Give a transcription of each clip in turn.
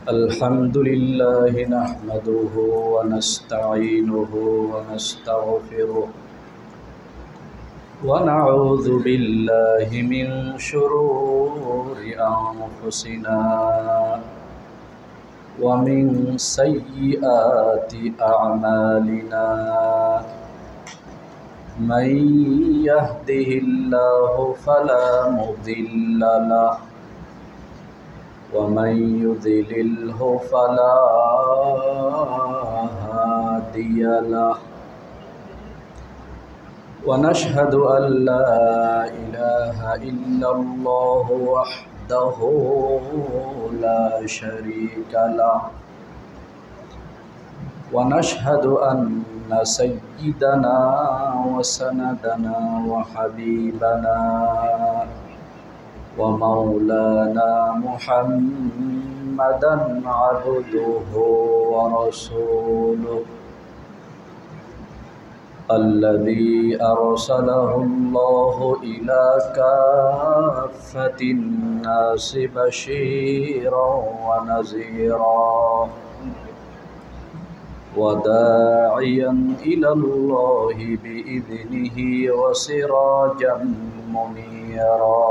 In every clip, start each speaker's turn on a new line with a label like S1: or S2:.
S1: الحمد لله نحمده ونستعينه ونستغفره ونعوذ بالله من شرور أنفسنا ومن سيئات أعمالنا من يهده الله فلا مضل له ومن يضلله فلا هادي له ونشهد أن لا إله إلا الله وحده لا شريك له ونشهد أن سيدنا وسندنا وحبيبنا ومولانا محمدا عبده ورسوله الذي أرسله الله إلى كافة الناس بشيرا ونذيرا وداعيا إلى الله بإذنه وسراجا منيرا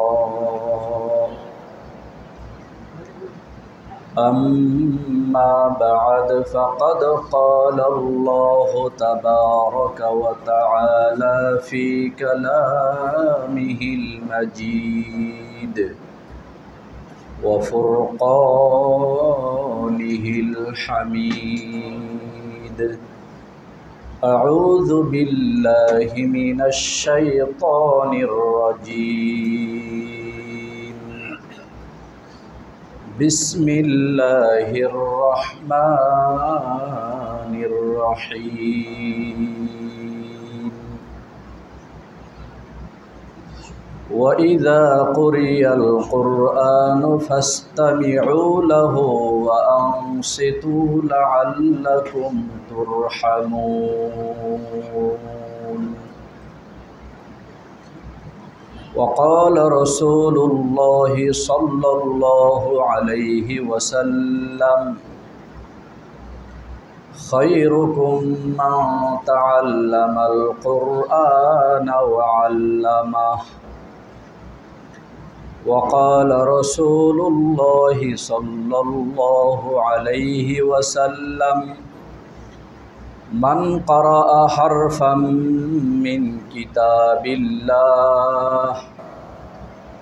S1: أما بعد فقد قال الله تبارك وتعالى في كلامه المجيد وفرقانه الحميد أعوذ بالله من الشيطان الرجيم بسم الله الرحمن الرحيم وإذا قرئ القرآن فاستمعوا له وأنصتوا لعلكم ترحمون وقال رسول الله صلى الله عليه وسلم خيركم من تعلم القرآن وعلمه وقال رسول الله صلى الله عليه وسلم من قرأ حرفا من كتاب الله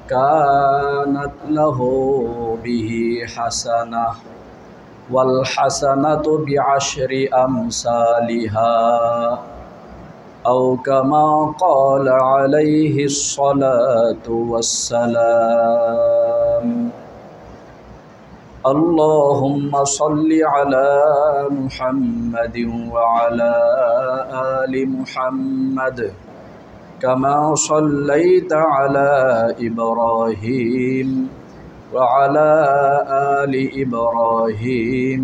S1: كانت له به حسنة والحسنة بعشر أمثالها أو كما قال عليه الصلاة والسلام اللهم صل على محمد وعلى آل محمد كما صليت على إبراهيم وعلى آل إبراهيم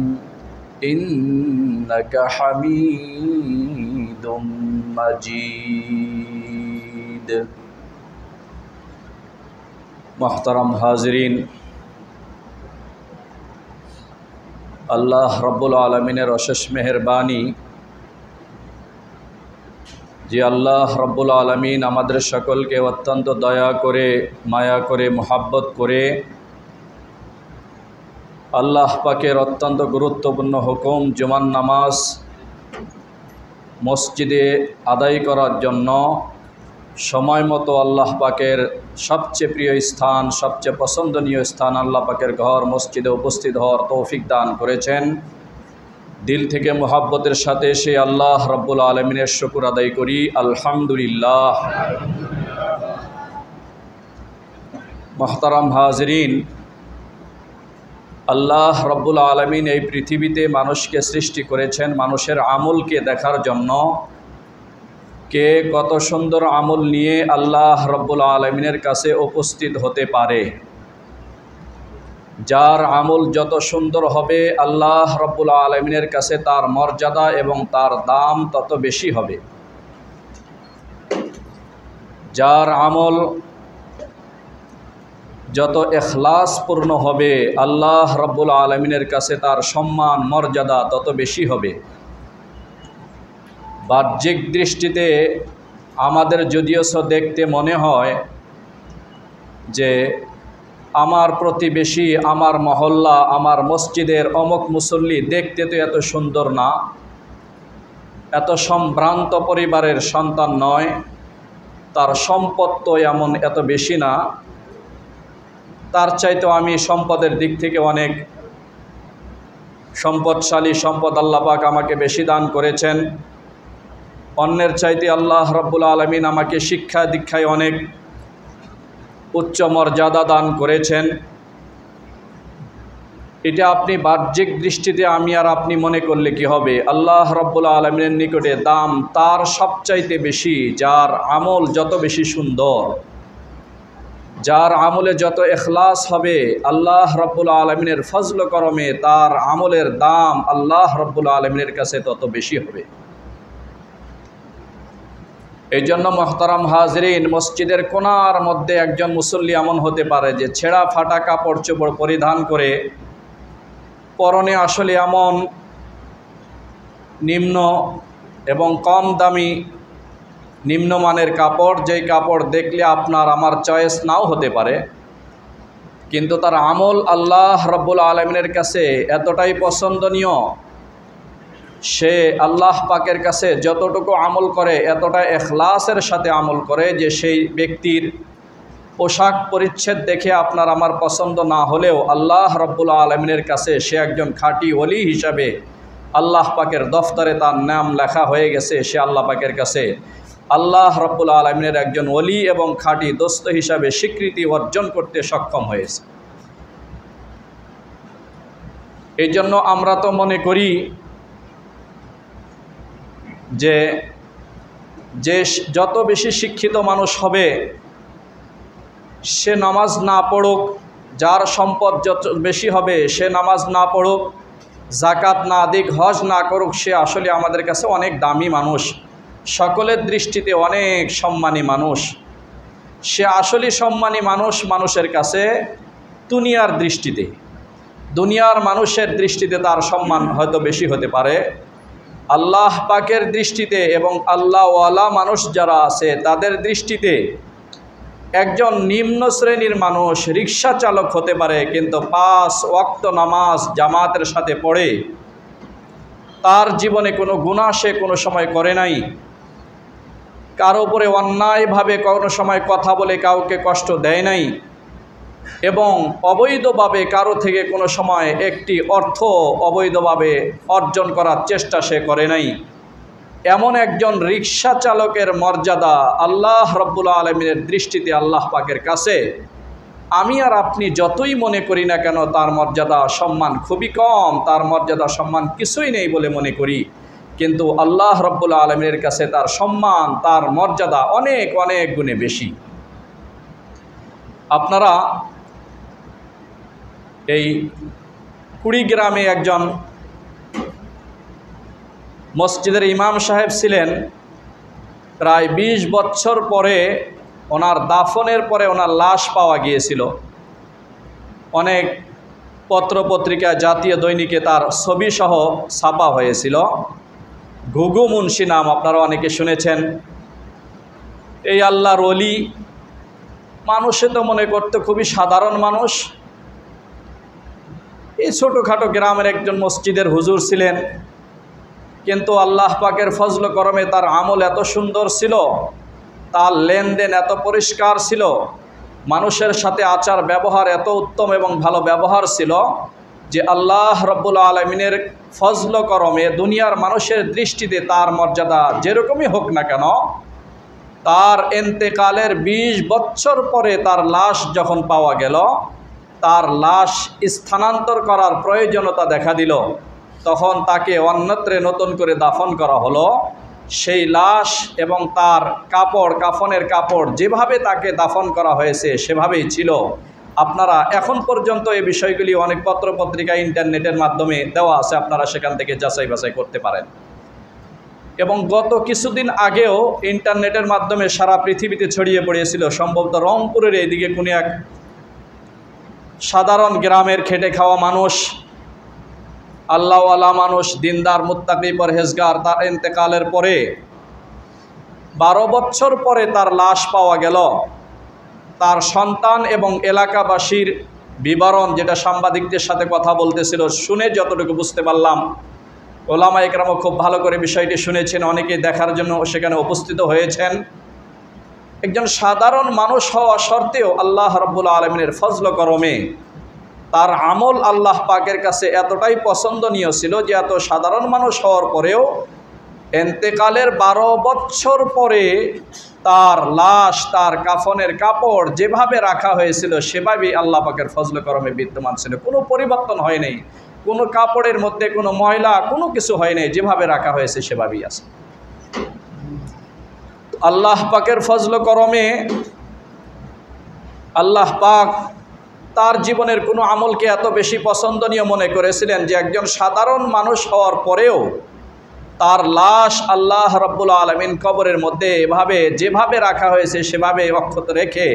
S1: إنك حميد مجيد محترم حاضرین আল্লাহ রব্বুল আলমিনের অশেষ মেহেরবানি যে আল্লাহ রব্বুল আলমিন আমাদের সকলকে অত্যন্ত দয়া করে মায়া করে মোহাব্বত করে আল্লাহ পাকের অত্যন্ত গুরুত্বপূর্ণ হুকুম জুমার নামাজ মসজিদে আদায় করার জন্য সময় মতো আল্লাহ পাকের সবচেয়ে প্রিয় স্থান সবচেয়ে পছন্দনীয় স্থান আল্লাহ পাকের ঘর মসজিদে উপস্থিত হওয়ার তৌফিক দান করেছেন। দিল থেকে মোহাব্বতের সাথে সেই আল্লাহ রব্বুল আলমিনের শুকর আদায় করি আলহামদুলিল্লাহ। মুহতারাম হাজরিন, আল্লাহ রব্বুল আলমিন এই পৃথিবীতে মানুষকে সৃষ্টি করেছেন মানুষের আমলকে দেখার জন্য। কে কত সুন্দর আমল নিয়ে আল্লাহ রব্বুল আলমিনের কাছে উপস্থিত হতে পারে। যার আমল যত সুন্দর হবে আল্লাহ রব্বুল আলমিনের কাছে তার মর্যাদা এবং তার দাম তত বেশি হবে। যার আমল যত এখলাসপূর্ণ হবে আল্লাহ রাব্বুল আলামিনের কাছে তার সম্মান মর্যাদা তত বেশি হবে। বাহ্যিক দৃষ্টিতে আমাদের যদিও দেখতে মনে হয় যে আমার প্রতিবেশী, আমার মহল্লা, আমার মসজিদের অমুক মুসল্লি দেখতে তো এত সুন্দর না, এত সম্ভ্রান্ত পরিবারের সন্তান নয়, তার সম্পদ তো এমন এত বেশি না, তার চাইতে আমি সম্পদের দিক থেকে অনেক সম্পদশালী, সম্পদ আল্লাহ পাক আমাকে বেশি দান করেছেন, অন্যের চাইতে আল্লাহ রাব্বুল আলামিন আমাকে শিক্ষা দীক্ষায় অনেক উচ্চ মর্যাদা দান করেছেন। এটা আপনি বাহ্যিক দৃষ্টিতে আমি আর আপনি মনে করলে কি হবে? আল্লাহ রাব্বুল আলামিনের নিকটে দাম তার সবচাইতে বেশি যার আমল যত বেশি সুন্দর, যার আমলে যত ইখলাস হবে, আল্লাহ রাব্বুল আলামিনের ফজল করমে তার আমলের দাম আল্লাহ রাব্বুল আলামিনের কাছে তত বেশি হবে। এই জন্য মুহতারাম হাজরিন, মসজিদের কোনার মধ্যে একজন মুসল্লি এমন হতে পারে যে ছেঁড়া ফাটা কাপড় চোপড় পরিধান করে, পরনে আসলে এমন নিম্ন এবং কম দামি নিম্নমানের কাপড়, যেই কাপড় দেখলে আপনার আমার চয়েস নাও হতে পারে, কিন্তু তার আমল আল্লাহ রাব্বুল আলামিনের কাছে এতটাই পছন্দনীয়, সে আল্লাহ পাকের কাছে যতটুকু আমল করে এতটা ইখলাসের সাথে আমল করে যে সেই ব্যক্তির পোশাক পরিচ্ছদ দেখে আপনার আমার পছন্দ না হলেও আল্লাহ রাব্বুল আলামিনের কাছে সে একজন খাঁটি ওলি হিসাবে আল্লাহ পাকের দফতরে তার নাম লেখা হয়ে গেছে। সে আল্লাহ পাকের কাছে আল্লাহ রাব্বুল আলামিনের একজন ওলি এবং খাঁটি দোস্ত হিসাবে স্বীকৃতি অর্জন করতে সক্ষম হয়েছে। এই জন্য আমরা তো মনে করি যে যত বেশি শিক্ষিত মানুষ হবে সে নামাজ না পড়ুক, যার সম্পদ যত বেশি হবে সে নামাজ না পড়ুক, জাকাত না দিক, হজ না করুক, সে আসলে আমাদের কাছে অনেক দামি মানুষ, সকলের দৃষ্টিতে অনেক সম্মানী মানুষ। সে আসলে সম্মানী মানুষ মানুষের কাছে দুনিয়ার দৃষ্টিতে, দুনিয়ার মানুষের দৃষ্টিতে তার সম্মান হয়তো বেশি হতে পারে, আল্লাহ পাকের দৃষ্টিতে এবং আল্লাহওয়ালা মানুষ যারা আছে তাদের দৃষ্টিতে একজন নিম্ন শ্রেণীর মানুষ রিক্সা চালক হতে পারে, কিন্তু 5 ওয়াক্ত নামাজ জামাতের সাথে পড়ে, তার জীবনে কোনো গুনাহ সে কোনো সময় করে নাই, কারো উপরে অন্যায়ভাবে কোনো সময় কথা বলে কাউকে কষ্ট দেয় নাই, এবং অবৈধভাবে কারো থেকে কোনো সময় একটি অর্থ অবৈধভাবে অর্জন করার চেষ্টা সে করে নাই, এমন একজন রিক্সা চালকের মর্যাদা আল্লাহ রাব্বুল আলামিনের দৃষ্টিতে আল্লাহ পাকের কাছে আমি আর আপনি যতই মনে করি না কেন তার মর্যাদা সম্মান খুবই কম, তার মর্যাদা সম্মান কিছুই নেই বলে মনে করি, কিন্তু আল্লাহ রাব্বুল আলামিনের কাছে তার সম্মান তার মর্যাদা অনেক অনেক গুণে বেশি। আপনারা এই কুড়িগ্রামে একজন মসজিদের ইমাম সাহেব ছিলেন, প্রায় 20 বছর পরে ওনার দাফনের পরে ওনার লাশ পাওয়া গিয়েছিল। অনেক পত্রপত্রিকা জাতীয় দৈনিকে তার ছবিসহ ছাপা হয়েছিল। ঘুঘু মুন্সি নাম আপনারা অনেকে শুনেছেন। এই আল্লাহর ওলি, মানুষে তো মনে করতে খুবই সাধারণ মানুষ, এই ছোটোখাটো গ্রামের একজন মসজিদের হুজুর ছিলেন, কিন্তু আল্লাহ পাকের ফজল করমে তার আমল এত সুন্দর ছিল, তার লেনদেন এত পরিষ্কার ছিল, মানুষের সাথে আচার ব্যবহার এত উত্তম এবং ভালো ব্যবহার ছিল যে আল্লাহ রাব্বুল আলামিনের ফজল করমে দুনিয়ার মানুষের দৃষ্টিতে তার মর্যাদা যেরকমই হোক না কেন, তার ইন্তেকালের 20 বছর পরে তার লাশ যখন পাওয়া গেল, তার লাশ স্থানান্তর করার প্রয়োজনীয়তা দেখা দিল, তখন তাকে অন্যত্রে নতুন করে দাফন করা হলো। সেই লাশ এবং তার কাপড়, কাফনের কাপড় যেভাবে তাকে দাফন করা হয়েছে সেভাবেই ছিল। আপনারা এখন পর্যন্ত এই বিষয়গুলি অনেক পত্রপত্রিকা ইন্টারনেটের মাধ্যমে দেওয়া আছে, আপনারা সেখান থেকে যাচাই বাছাই করতে পারেন। এবং গত কিছুদিন আগেও ইন্টারনেটের মাধ্যমে সারা পৃথিবীতে ছড়িয়ে পড়িয়েছিল, সম্ভবত রংপুরের এইদিকে কোনো এক সাধারণ গ্রামের খেটে খাওয়া মানুষ, আল্লাহওয়ালা মানুষ, দিনদার মুত্তাকি পরহেজগার, তার ইন্তেকালের পরে 12 বছর পরে তার লাশ পাওয়া গেল। তার সন্তান এবং এলাকাবাসীর বিবরণ, যেটা সাংবাদিকদের সাথে কথা বলতেছিল, শুনে যতটুকু বুঝতে পারলাম, ওলামা একরামও খুব ভালো করে বিষয়টি শুনেছেন, অনেকে দেখার জন্য সেখানে উপস্থিত হয়েছেন। একজন সাধারণ মানুষ হওয়া সত্ত্বেও আল্লাহ রাব্বুল আলামিনের ফজল করমে তার আমল আল্লাহ পাকের কাছে এতটাই পছন্দনীয় ছিল যে এত সাধারণ মানুষ হওয়ার পরেও ইন্তেকালের 12 বছর পরে তার লাশ, তার কাফনের কাপড় যেভাবে রাখা হয়েছিল সেভাবেই আল্লাহ পাকের ফজল করমে বিদ্যমান ছিল। কোনো পরিবর্তন হয় নাই, কোনো কাপড়ের মধ্যে কোনো ময়লা কোনো কিছু হয় নাই, যেভাবে রাখা হয়েছে সেভাবেই আছে। আল্লাহ পাকের ফজল করমে আল্লাহ পাক তার জীবনের কোনো আমলকে এত বেশি পছন্দনীয় মনে করেছিলেন যে একজন সাধারণ মানুষ হওয়ার পরেও তার লাশ আল্লাহ রাব্বুল আলামিন কবরের মধ্যে এভাবে যেভাবে রাখা হয়েছে সেভাবে অক্ষত রেখে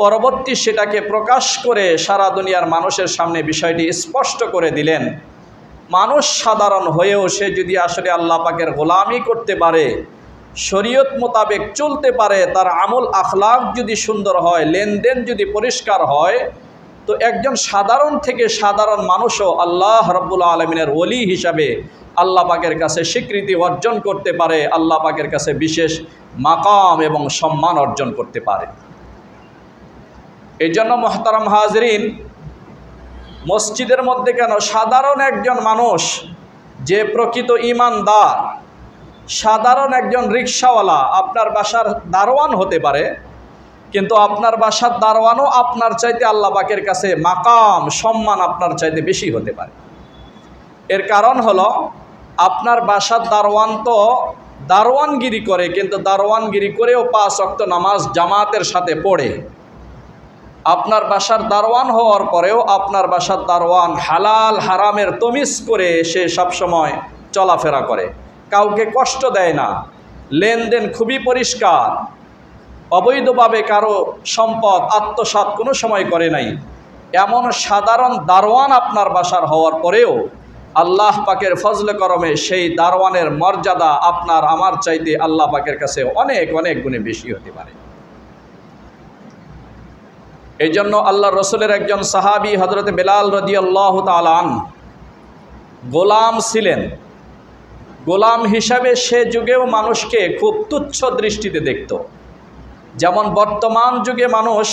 S1: পরবর্তী সেটাকে প্রকাশ করে সারা দুনিয়ার মানুষের সামনে বিষয়টি স্পষ্ট করে দিলেন। মানুষ সাধারণ হয়েও সে যদি আসলে আল্লাহ পাকের গোলামি করতে পারে, শরীয়ত মোতাবেক চলতে পারে, তার আমল আখলাক যদি সুন্দর হয়, লেনদেন যদি পরিষ্কার হয়, তো একজন সাধারণ থেকে সাধারণ মানুষও আল্লাহ রাব্বুল আলামিনের ওলি হিসাবে আল্লাহ পাকের কাছে স্বীকৃতি অর্জন করতে পারে, আল্লাহ পাকের কাছে বিশেষ মাকাম এবং সম্মান অর্জন করতে পারে। এই জন্য মুহতারাম হাজরিন, মসজিদের মধ্যে কেন সাধারণ একজন মানুষ যে প্রকৃত ঈমানদার, সাধারণ একজন রিকশাওয়ালা আপনার বাসার দারোয়ান হতে পারে, কিন্তু আপনার বাসার দারোয়ানও আপনার চাইতে আল্লাহ পাকের কাছে মাকাম সম্মান আপনার চাইতে বেশি হতে পারে। এর কারণ হলো আপনার বাসার দারোয়ান তো দারোয়ানগিরি করে, কিন্তু দারোয়ানগিরি করেও 5 ওয়াক্ত নামাজ জামাতের সাথে পড়ে। আপনার বাসার দারোয়ান হওয়ার পরেও আপনার বাসার দারোয়ান হালাল হারামের তমিজ করে সে সবসময় চলাফেরা করে, কাউকে কষ্ট দেয় না, লেনদেন খুবই পরিষ্কার, অবৈধভাবে কারো সম্পদ আত্মসাৎ কোনো সময় করে নাই। এমন সাধারণ দারোয়ান আপনার বাসার হওয়ার পরেও আল্লাহ পাকের ফজলে করমে সেই দারোয়ানের মর্যাদা আপনার আমার চাইতে আল্লাহ পাকের কাছে অনেক অনেক গুণে বেশি হতে পারে। এই জন্য আল্লাহ রসুলের একজন সাহাবী হযরত বেলাল রাদিয়াল্লাহু তাআলা আনহু গোলাম ছিলেন। গোলাম হিসাবে সে যুগেও মানুষকে খুব তুচ্ছ দৃষ্টিতে দেখত। যেমন বর্তমান যুগে মানুষ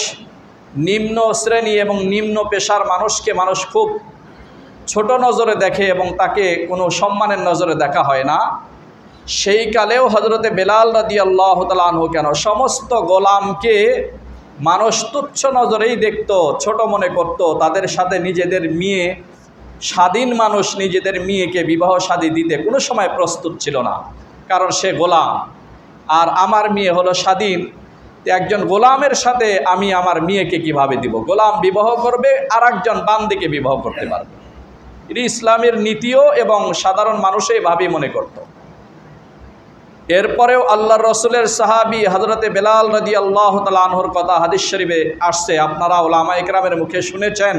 S1: নিম্ন শ্রেণী এবং নিম্ন পেশার মানুষকে মানুষ খুব ছোট নজরে দেখে এবং তাকে কোনো সম্মানের নজরে দেখা হয় না, সেই কালেও হযরতে বেলাল রাদিয়াল্লাহু তাআলা আনহু কেন সমস্ত গোলামকে মানুষ তুচ্ছ নজরেই দেখত, ছোট মনে করত। তাদের সাথে নিজেদের মেয়ে, স্বাধীন মানুষ নিজেদের মেয়েকে বিবাহ শাদী দিতে কোনো সময় প্রস্তুত ছিল না, কারণ সে গোলাম। আর আমার মেয়ে হলো স্বাধীন, একজন গোলামের সাথে আমি আমার মেয়েকে কিভাবে দিব? গোলাম বিবাহ করবে আর একজন বান্দিকে বিবাহ করতে পারবে। এটি ইসলামের নীতিও এবং সাধারণ মানুষই এভাবেই মনে করত। এরপরেও আল্লাহর রসুলের সাহাবী হযরতে বেলাল রাদিয়াল্লাহু তাআলা আনহুর কথা হাদিস শরীফে আসছে, আপনারা উলামা ইকরামের মুখে শুনেছেন।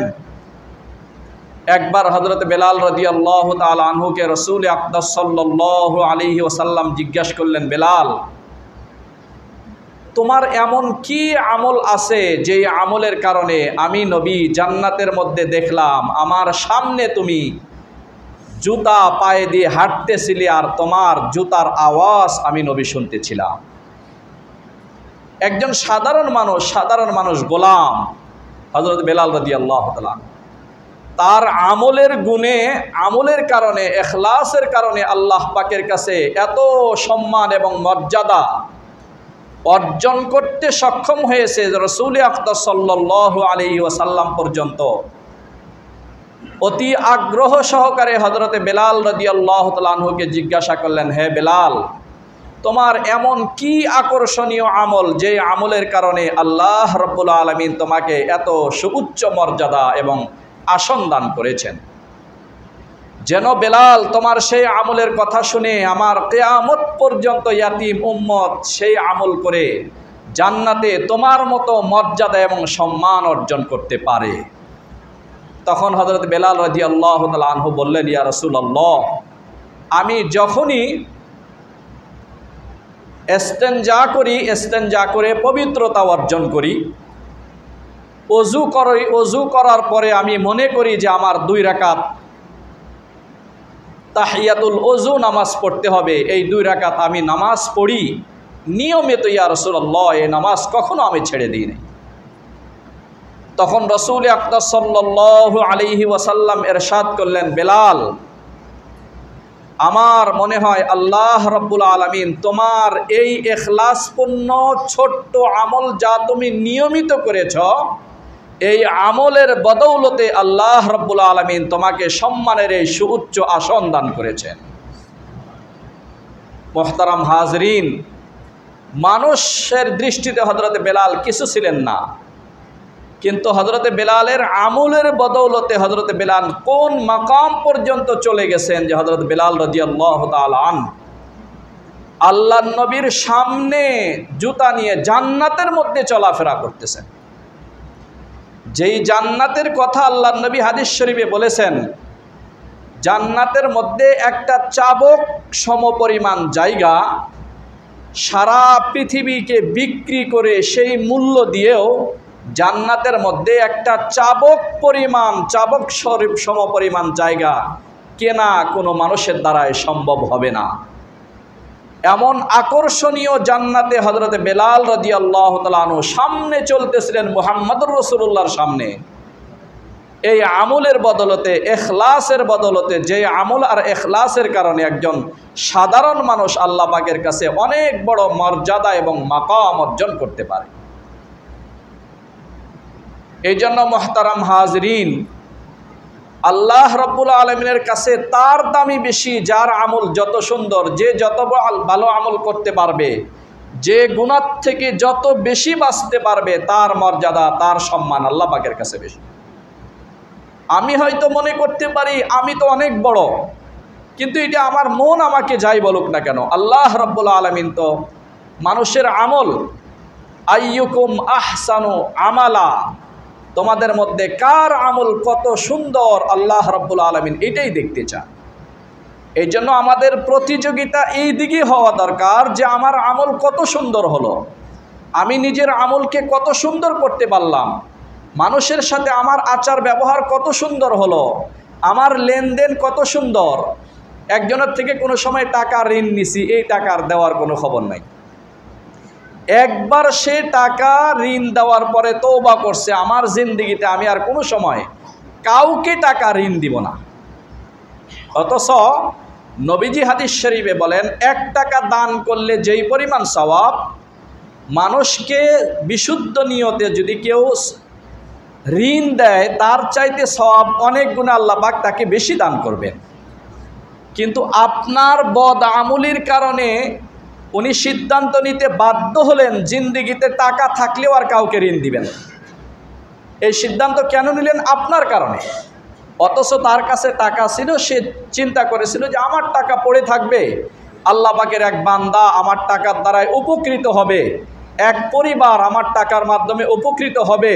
S1: একবার হযরতে বেলাল রাদিয়াল্লাহু তাআলা আনহুকে রাসূল আকরাম সাল্লাল্লাহু আলাইহি ওয়াসাল্লাম জিজ্ঞাসা করলেন, বেলাল, তোমার এমন কি আমল আছে যে আমলের কারণে আমি নবী জান্নাতের মধ্যে দেখলাম আমার সামনে তুমি জুতা পায়ে দিয়ে হাঁটতেছিলে আর তোমার জুতার আওয়াজ আমি নবী শুনতেছিলাম? একজন সাধারণ মানুষ গোলাম হযরত বেলাল রাদিয়াল্লাহু তাআলা, তার আমলের গুণে, আমলের কারণে, ইখলাসের কারণে আল্লাহ পাকের কাছে এত সম্মান এবং মর্যাদা অর্জন করতে সক্ষম হয়েছে যে রাসূল আকরাম সাল্লাল্লাহু আলাইহি ওয়াসাল্লাম পর্যন্ত অতি আগ্রহ সহকারে হযরতে বেলাল রাদিয়াল্লাহু তাআলা আনহুকে জিজ্ঞাসা করলেন, হে বেলাল, তোমার এমন কি আকর্ষণীয় আমল যে আমলের কারণে আল্লাহ রাব্বুল আলামিন তোমাকে এত সুউচ্চ মর্যাদা এবং আসন দান করেছেন? যেন বেলাল তোমার সেই আমলের কথা শুনে আমার কিয়ামত পর্যন্ত ইয়াতিম উম্মত সেই আমল করে জান্নাতে তোমার মতো মর্যাদা এবং সম্মান অর্জন করতে পারে। তখন হযরত বেলাল রাদিয়াল্লাহু তাআলা আনহু বললেন, ইয়া রাসূলুল্লাহ, আমি যখনই ইস্তেনজা করে পবিত্রতা অর্জন করি, অজু করার পরে আমি মনে করি যে আমার 2 রাকাত তাহিয়াতুল ওযু নামাজ পড়তে হবে, এই 2 রাকাত আমি নামাজ পড়ি নিয়মিত ইয়া রাসূলুল্লাহ, এই নামাজ কখনো আমি ছেড়ে দিই নাই। তখন রাসূল আকরাম সাল্লাল্লাহু আলাইহি ওয়াসাল্লাম ইরশাদ করলেন, বেলাল, আমার মনে হয় আল্লাহ রাব্বুল আলামিন তোমার এই ইখলাসপূর্ণ ছোট্ট আমল যা তুমি নিয়মিত করেছ, এই আমলের বদৌলতে আল্লাহ রাব্বুল আলামিন তোমাকে সম্মানের এই সুউচ্চ আসন দান করেছেন। মুহতারাম হাজরিন, মানুষের দৃষ্টিতে হযরত বেলাল কিছু ছিলেন না, কিন্তু হযরত বেলালের আমলের বদৌলতে হযরত বেলাল কোন মাকাম পর্যন্ত চলে গেছেন যে হযরত বেলাল রাদিয়াল্লাহু তাআলা আনহু আল্লাহর নবীর সামনে জুতা নিয়ে জান্নাতের মধ্যে চলাফেরা করতেছেন। যেই জান্নাতের কথা আল্লাহর নবী হাদিস শরীফে বলেছেন, জান্নাতের মধ্যে একটা চাবক সমপরিমাণ জায়গা সারা পৃথিবীকে বিক্রি করে সেই মূল্য দিয়েও জান্নাতের মধ্যে একটা চাবক সমপরিমাণ জায়গা কেনা কোনো মানুষের দ্বারাই সম্ভব হবে না। এমন আকর্ষণীয় জান্নাতে হযরত বেলাল রাদিয়াল্লাহু তাআলা আনহু সামনে চলতেছিলেন মুহাম্মদুর রাসূলুল্লাহর সামনে। এই আমলের বদলতে, ইখলাসের বদলতে, যে আমল আর ইখলাসের কারণে একজন সাধারণ মানুষ আল্লাহ পাকের কাছে অনেক বড় মর্যাদা এবং মাকাম অর্জন করতে পারে। এই জন্য মুহতারাম হাজরিন, আল্লাহ রাব্বুল আলামিনের কাছে তার দামই বেশি যার আমল যত সুন্দর, যে যত ভালো আমল করতে পারবে, যে গুনাহ থেকে যত বেশি বাঁচতে পারবে, তার মর্যাদা, তার সম্মান আল্লাহ পাকের কাছে বেশি। আমি হয়তো মনে করতে পারি আমি তো অনেক বড়, কিন্তু এটা আমার মন আমাকে যাই বলুক না কেন, আল্লাহ রাব্বুল আলামিন তো মানুষের আমল, আইয়ুকুম আহসানু আমালা, তোমাদের মধ্যে কার আমল কত সুন্দর আল্লাহ রাব্বুল আলামিন এটাই দেখতে চান। এই জন্য আমাদের প্রতিযোগিতা এই দিকে হওয়া দরকার যে আমার আমল কত সুন্দর হলো, আমি নিজের আমলকে কত সুন্দর করতে পারলাম, মানুষের সাথে আমার আচার ব্যবহার কত সুন্দর হলো, আমার লেনদেন কত সুন্দর। একজনের থেকে কোনো সময় টাকা ঋণ নিছি, এই টাকার দেওয়ার কোনো খবর নাই, একবার সে টাকা ঋণ দেওয়ার পরে তওবা করছে, আমার জিন্দেগিতে আমি আর কোনো সময় কাউকে টাকা ঋণ দিব না। অথচ নবীজি হাদিস শরীফে বলেন, 1 টাকা দান করলে যেই পরিমাণ সওয়াব, মানুষকে বিশুদ্ধ নিয়তে যদি কেউ ঋণ দেয় তার চাইতে সওয়াব অনেক গুণে আল্লাহ পাক তাকে বেশি দান করবেন। কিন্তু আপনার বদ আমলির কারণে উনি সিদ্ধান্ত নিতে বাধ্য হলেন জিন্দেগিতে টাকা থাকলেও আর কাউকে ঋণ দিবেন। এই সিদ্ধান্ত কেন নিলেন? আপনার কারণে। অথচ তার কাছে টাকা ছিল, সে চিন্তা করেছিল যে আমার টাকা পড়ে থাকবে, আল্লাহ পাকের এক বান্দা আমার টাকার দ্বারাই উপকৃত হবে, এক পরিবার আমার টাকার মাধ্যমে উপকৃত হবে,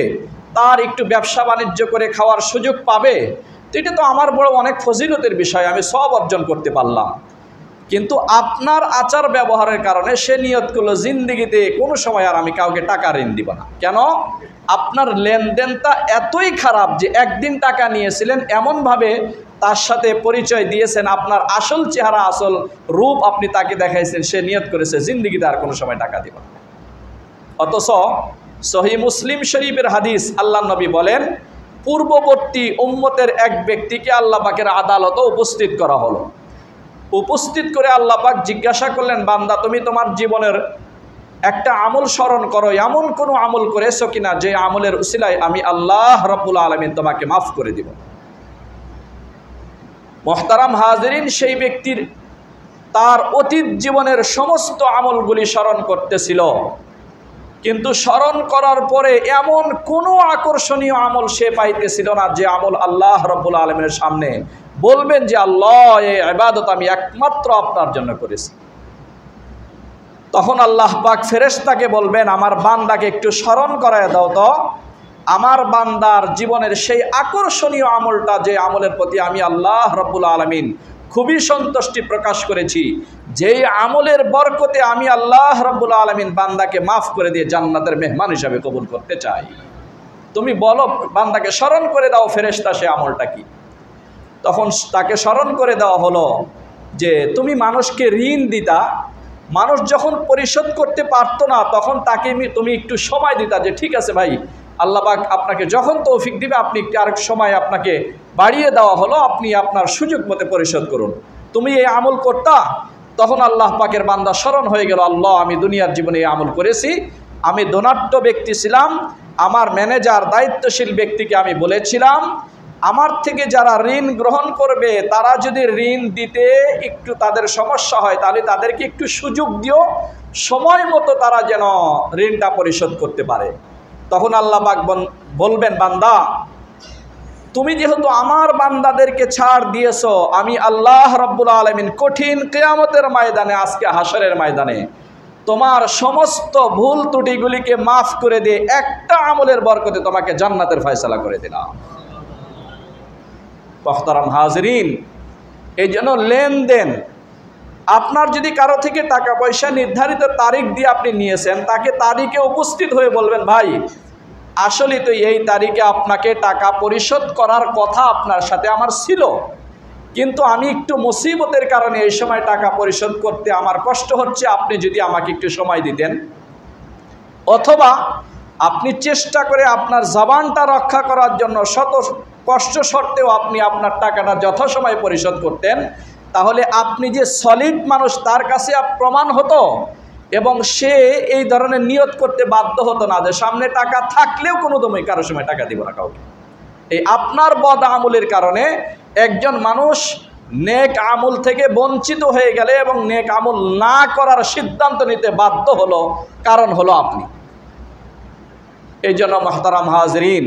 S1: তার একটু ব্যবসা বাণিজ্য করে খাওয়ার সুযোগ পাবে, তো এটা তো আমার বড় অনেক ফজিলতের বিষয়, আমি সব অর্জন করতে পারলাম। কিন্তু আপনার আচার ব্যবহারের কারণে সে নিয়ত করলো জিন্দেগিতে কোনো সময় আর আমি কাউকে টাকা ঋণ দিব না। কেন? আপনার লেনদেনটা এতই খারাপ যে একদিন টাকা নিয়েছিলেন, এমনভাবে তার সাথে পরিচয় দিয়েছেন, আপনার আসল চেহারা, আসল রূপ আপনি তাকে দেখাইছেন, সে নিয়ত করেছে জিন্দেগিতে আর কোনো সময় টাকা দিব না। অথচ সহিহ মুসলিম শরীফের হাদিস, আল্লাহ নবী বলেন, পূর্ববর্তী উম্মতের এক ব্যক্তিকে আল্লাহ পাকের আদালতে উপস্থিত করা হলো। উপস্থিত করে আল্লাহ পাক জিজ্ঞাসা করলেন, বান্দা তুমি তোমার জীবনের একটা আমল স্মরণ করো, এমন কোনো আমল করেছো কিনা যে আমলের উসিলায় আমি আল্লাহ রাব্বুল আলামিন তোমাকে মাফ করে দিব। মুহতারাম হাজিরিন, সেই ব্যক্তির তার অতীত জীবনের সমস্ত আমলগুলি স্মরণ করতেছিল, কিন্তু স্মরণ করার পরে এমন কোনো আকর্ষণীয় আমল সে পাইতেছিল না যে আমল আল্লাহ রাব্বুল আলামিনের সামনে বলবেন যে আল্লাহ এই ইবাদত আমি একমাত্র আপনার জন্য করেছি। তখন আল্লাহ পাক ফেরেশতাকে বলবেন, আমার বান্দাকে একটু স্মরণ করায় দাও তো আমার বান্দার জীবনের সেই আকর্ষণীয় আমলটা, যে আমলের প্রতি আমি আল্লাহ রাব্বুল আলামিন খুবই সন্তুষ্টি প্রকাশ করেছি, যেই আমলের বরকতে আমি আল্লাহ রাব্বুল আলামিন বান্দাকে মাফ করে দিয়ে জান্নাতের মেহমান হিসাবে কবুল করতে চাই। তুমি বলো, বান্দাকে স্মরণ করে দাও ফেরেশতা সে আমলটা কি। তখন তাকে স্মরণ করে দেওয়া হলো যে তুমি মানুষকে ঋণ দিতা, মানুষ যখন পরিশোধ করতে পারতো না তখন তাকে তুমি একটু সময় দিতা, যে ঠিক আছে ভাই, আল্লাহ পাক আপনাকে যখন তৌফিক দিবে আপনি একটু আরেক সময় আপনাকে বাড়িয়ে দেওয়া হলো, আপনি আপনার সুযোগ মতো পরিশোধ করুন, তুমি এই আমল করতা। তখন আল্লাহ পাকের বান্দা স্মরণ হয়ে গেল, আল্লাহ আমি দুনিয়ার জীবনে এই আমল করেছি, আমি ধনাঢ্য ব্যক্তি ছিলাম, আমার ম্যানেজার দায়িত্বশীল ব্যক্তিকে আমি বলেছিলাম আমার থেকে যারা ঋণ গ্রহণ করবে তারা যদি ঋণ দিতে একটু তাদের সমস্যা হয় তাহলে তাদেরকে একটু সুযোগ দিও, সময় মতো তারা যেন ঋণটা পরিশোধ করতে পারে। তখন আল্লাহ পাক বলবেন, বান্দা তুমি যেহেতু আমার বান্দাদেরকে ছাড় দিয়েছো, আমি আল্লাহ রাব্বুল আলামিন কঠিন কিয়ামতের ময়দানে, আজকে হাসরের ময়দানে তোমার সমস্ত ভুল ত্রুটিগুলিকে মাফ করে দিয়ে একটা আমলের বরকতে তোমাকে জান্নাতের ফয়সালা করে দিলাম। মুহতারাম হাজরিন, এই জন্য লেনদেন, আপনার যদি কারো থেকে টাকা পয়সা নির্ধারিত তারিখ দিয়ে আপনি নিয়েছেন, তাকে তারিখে উপস্থিত হয়ে বলবেন, ভাই আসলে তো এই তারিখে আপনাকে টাকা পরিশোধ করার কথা আপনার সাথে আমার ছিল, কিন্তু আমি একটু মুসিবতের কারণে এই সময় টাকা পরিশোধ করতে আমার কষ্ট হচ্ছে, আপনি যদি আমাকে একটু সময় দিতেন। অথবা আপনি চেষ্টা করে আপনার জবানটা রক্ষা করার জন্য শত কষ্ট সত্ত্বেও আপনি আপনার টাকাটা যথাসময়ে পরিশোধ করতেন, তাহলে আপনি যে সলিড মানুষ তার কাছে প্রমাণ হতো এবং সে এই ধরনের নিয়ত করতে বাধ্য হতো না যে সামনে টাকা থাকলেও কোনো দমে কারো সময় টাকা দিব না কাউকে। এই আপনার বদ আমলের কারণে একজন মানুষ নেক আমল থেকে বঞ্চিত হয়ে গেলে এবং নেক আমল না করার সিদ্ধান্ত নিতে বাধ্য হলো, কারণ হলো আপনি। এই জন্য মুহতারাম হাজরিন,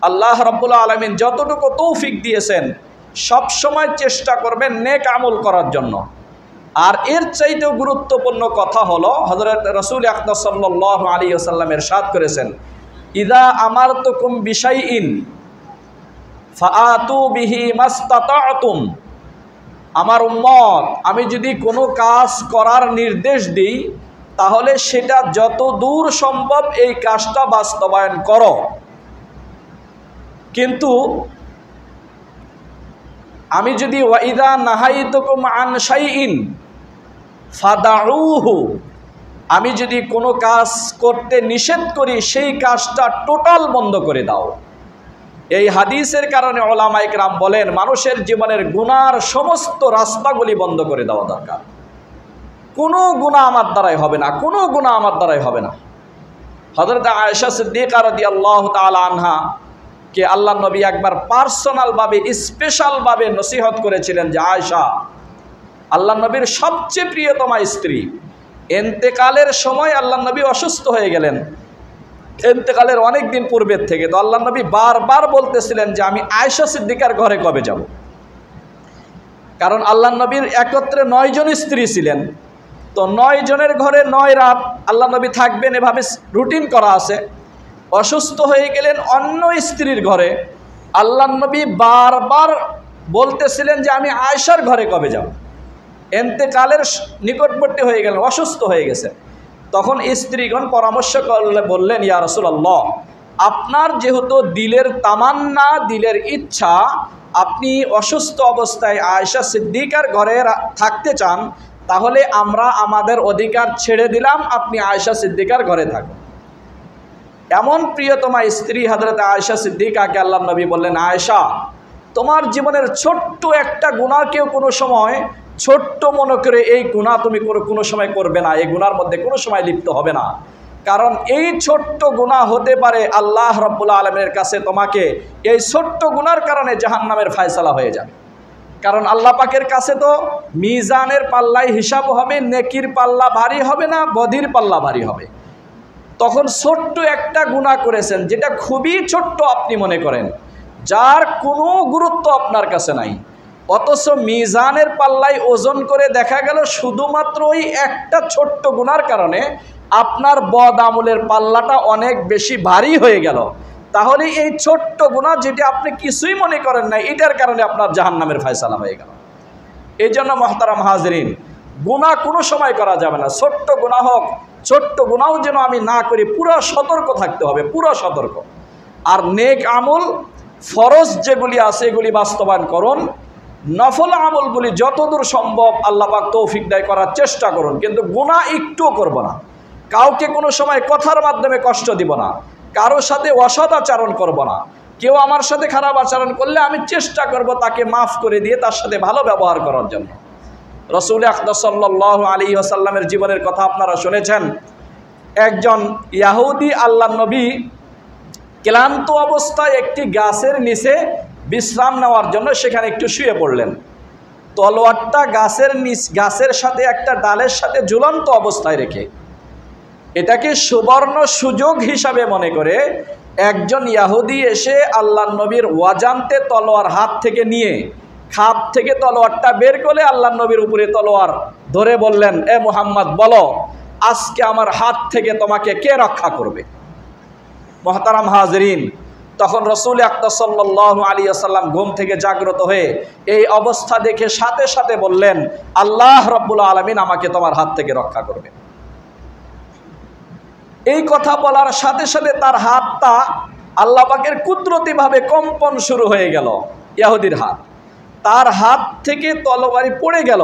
S1: আল্লাহ রাব্বুল আলামিন যতটুকু তৌফিক দিয়েছেন সব সময় চেষ্টা করবেন নেক আমল করার জন্য। আর এর চাইতেও গুরুত্বপূর্ণ কথা হলো, হযরত রাসূল আকরাম সাল্লাল্লাহু আলাইহি ওয়াসাল্লাম ইরশাদ করেছেন, ইযা আমারতুকুম বিশাইইন ফাআতু বিহি মাসতাতা'তুম। আমার উম্মত, আমি যদি কোনো কাজ করার নির্দেশ দিই তাহলে সেটা যত দূর সম্ভব এই কাজটা বাস্তবায়ন করো, কিন্তু আমি যদি ওয়াইদা নাহাইতুকুম আন শাইইন ফাদাউহু, আমি যদি কোনো কাজ করতে নিষেধ করি সেই কাজটা টোটাল বন্ধ করে দাও। এই হাদিসের কারণে উলামায়ে কেরাম বলেন মানুষের জীবনের গুনার সমস্ত রাস্তাগুলি বন্ধ করে দেওয়া দরকার। কোনো গুনাহ আমার দ্বারাই হবে না, কোনো গুনাহ আমার দ্বারাই হবে না। হযরত আয়েশা সিদ্দিকা রাদিয়াল্লাহু তাআলা আনহা কে আল্লাহ নবী একবার পার্সোনালভাবে স্পেশালভাবে নসিহত করেছিলেন যে আয়েশা আল্লাহ নবীর সবচেয়ে প্রিয়তমা স্ত্রী, ইন্তেকালের সময় আল্লাহ নবী অসুস্থ হয়ে গেলেন, ইন্তেকালের অনেক দিন পূর্বের থেকে। তো আল্লাহ নবী বারবার বলতেছিলেন যে আমি আয়েশা সিদ্দিকার ঘরে কবে যাব, কারণ আল্লাহ নবীর একত্রে 9 জন স্ত্রী ছিলেন, তো 9 জনের ঘরে 9 রাত আল্লাহ নবী থাকবেন, এভাবে রুটিন করা আছে। অসুস্থ হয়ে গেলেন অন্য স্ত্রীর ঘরে, আল্লাহ নবী বারবার বলতেছিলেন যে আমি আয়েশার ঘরে কবে যাব। ইন্তেকালের নিকটবর্তী হয়ে গেলেন, অসুস্থ হয়ে গেছে। তখন স্ত্রীগণ পরামর্শ করলে বললেন, ইয়া রাসূলুল্লাহ, আপনার যেহেতু দিলের তামান্না, দিলের ইচ্ছা, আপনি অসুস্থ অবস্থায় আয়েশা সিদ্দিকার ঘরে থাকতে চান, তাহলে আমরা আমাদের অধিকার ছেড়ে দিলাম, আপনি আয়েশা সিদ্দিকার ঘরে থাকুন। এমন প্রিয়তমা স্ত্রী হযরত আয়েশা সিদ্দিকাকে আল্লাহ নবী বললেন, আয়েশা, তোমার জীবনের ছোট্ট একটা গুনাহকেও কোনো সময় ছোট্ট মনে করে এই গুনাহ তুমি কোনো সময় করবে না, এই গুনার মধ্যে কোনো সময় লিপ্ত হবে না, কারণ এই ছোট্ট গুনাহ হতে পারে আল্লাহ রাব্বুল আলামিনের কাছে তোমাকে এই ছোট্ট গুনার কারণে জাহান্নামের ফয়সালা হয়ে যাবে। কারণ আল্লাহ পাকের কাছে তো মিজানের পাল্লায় হিসাব হবে, নেকির পাল্লা ভারী হবে না, বদির পাল্লা ভারী হবে। তখন ছোট্ট একটা গুনাহ করেছেন যেটা খুবই ছোট্ট আপনি মনে করেন, যার কোনো গুরুত্ব আপনার কাছে নাই, অথচ মিজানের পাল্লায় ওজন করে দেখা গেল শুধুমাত্র ওই একটা ছোট্ট গুনার কারণে আপনার বদ আমলের পাল্লাটা অনেক বেশি ভারী হয়ে গেল। তাহলে এই ছোট্ট গুনাহ যেটা আপনি কিছুই মনে করেন না, এটার কারণে আপনার জাহান্নামের ফয়সালা হয়ে গেল। এই জন্য মুহতারাম হাজরিন, গুনাহ কোনো সময় করা যাবে না। ছোট্ট গুনাহ হোক, ছোট্ট গুনাহ যেন আমি না করি, পুরো সতর্ক থাকতে হবে, পুরো সতর্ক। আর নেক আমল ফরজ যেগুলি আছে এগুলি বাস্তবায়ন করুন, নফল আমলগুলি যতদূর সম্ভব আল্লাহ পাক তৌফিক দেয় করার চেষ্টা করুন, কিন্তু গুনাহ একটুও করব না। কাউকে কোনো সময় কথার মাধ্যমে কষ্ট দিব না, কারোর সাথে অসৎ আচরণ করব না। কেউ আমার সাথে খারাপ আচরণ করলে আমি চেষ্টা করব তাকে মাফ করে দিয়ে তার সাথে ভালো ব্যবহার করার জন্য। রাসূল আকরাম সাল্লাল্লাহু আলাইহি ওয়াসাল্লামের জীবনের কথা আপনারা শুনেছেন। একজন ইহুদি আল্লাহর নবী ক্লান্ত অবস্থায় একটি গাছের নিচে বিশ্রাম নেওয়ার জন্য সেখানে একটু শুয়ে পড়লেন। তলোয়ারটা গাছের সাথে একটা ডালের সাথে ঝুলন্ত অবস্থায় রেখে, এটাকে সুবর্ণ সুযোগ হিসাবে মনে করে একজন ইহুদি এসে আল্লাহর নবীর ওয়াজান্তে তলোয়ার হাত থেকে নিয়ে খাপ থেকে তলোয়ারটা বের করে আল্লাহর নবীর উপরে তলোয়ার ধরে বললেন, এ মুহাম্মদ, বলো আজকে আমার হাত থেকে তোমাকে কে রক্ষা করবে? মুহতারাম হাজরিন, তখন রাসূল আকরাম সাল্লাল্লাহু আলাইহি ওয়াসাল্লাম ঘুম থেকে জাগ্রত হয়ে এই অবস্থা দেখে সাথে সাথে বললেন, আল্লাহ রাব্বুল আলামিন আমাকে তোমার হাত থেকে রক্ষা করবে। এই কথা বলার সাথে সাথে তার হাতটা আল্লাহ পাকের কুদরতিভাবে কম্পন শুরু হয়ে গেল। ইহুদির হাত, তার হাত থেকে তলোয়ারই পড়ে গেল।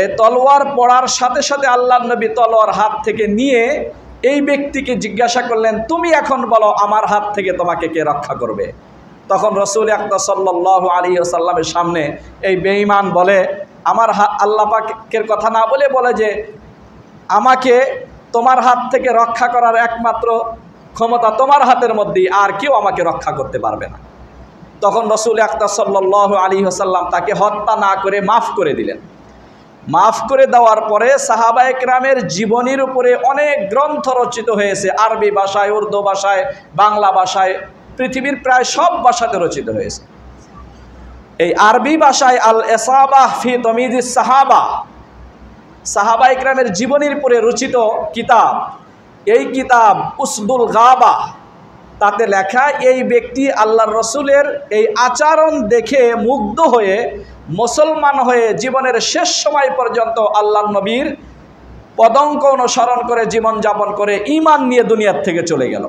S1: এই তলোয়ার পড়ার সাথে সাথে আল্লাহর নবী তলোয়ার হাত থেকে নিয়ে এই ব্যক্তিকে জিজ্ঞাসা করলেন, তুমি এখন বলো আমার হাত থেকে তোমাকে কে রক্ষা করবে? তখন রাসূল আকরাম সাল্লাল্লাহু আলাইহি ওয়াসাল্লামের সামনে এই বেঈমান বলে, আমার আল্লাহ পাকের কথা না বলে যে আমাকে তোমার হাত থেকে রক্ষা করার একমাত্র ক্ষমতা তোমার হাতের মধ্যেই, আর কেউ আমাকে রক্ষা করতে পারবে না। তখন রাসূল আকরাম সাল্লাল্লাহু আলাইহি ওয়াসাল্লাম তাকে হত্যা না করে মাফ করে দিলেন। মাফ করে দেওয়ার পরে সাহাবায়ে কেরামের জীবনীর উপরে অনেক গ্রন্থ রচিত হয়েছে, আরবি ভাষায়, উর্দু ভাষায়, বাংলা ভাষায়, পৃথিবীর প্রায় সব ভাষাতে রচিত হয়েছে। এই আরবি ভাষায় আল ইসাবাহ ফি তামিজিস সাহাবা, সাহাবায়ে কেরামের জীবনীর উপরে রচিত কিতাব, এই কিতাব উসদুল গাবা, তাতে লেখা এই ব্যক্তি আল্লাহর রসুলের এই আচরণ দেখে মুগ্ধ হয়ে মুসলমান হয়ে জীবনের শেষ সময় পর্যন্ত আল্লাহর নবীর পদঙ্ক অনুসরণ করে জীবনযাপন করে ঈমান নিয়ে দুনিয়ার থেকে চলে গেল।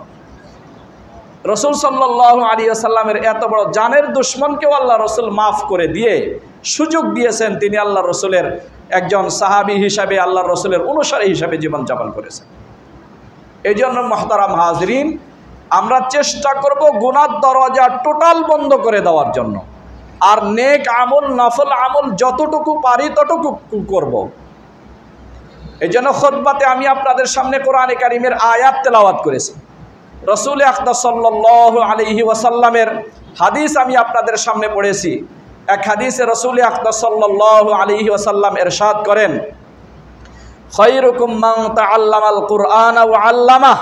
S1: রসুল সাল্লাল্লাহু আলাইহি ওয়াসাল্লামের এত বড় জানের দুশ্মনকেও আল্লাহ রসুল মাফ করে দিয়ে সুযোগ দিয়েছেন তিনি আল্লাহ রসুলের একজন সাহাবী হিসাবে, আল্লাহ রসুলের অনুসারী হিসাবে জীবনযাপন করেছেন। এই জন্য মুহতারাম হাজরিন, আমরা চেষ্টা করব গুনার দরজা টোটাল বন্ধ করে দেওয়ার জন্য, আর নেক আমল, নফল আমল যতটুকু পারি ততটুকু করব। এই জন্য খুতবাতে আমি আপনাদের সামনে কোরআনে কারিমের আয়াত তেলাওয়াত করেছি। রাসূল আকরাম সাল্লাল্লাহু আলাইহি ওয়াসাল্লামের হাদিস আমি আপনাদের সামনে পড়েছি। এক হাদিসে রাসূল আকরাম সাল্লাল্লাহু আলাইহি ওয়াসাল্লাম ইরশাদ করেন, খায়রুকুম মান তাআল্লামাল কুরআন ওয়া আল্লামাহ,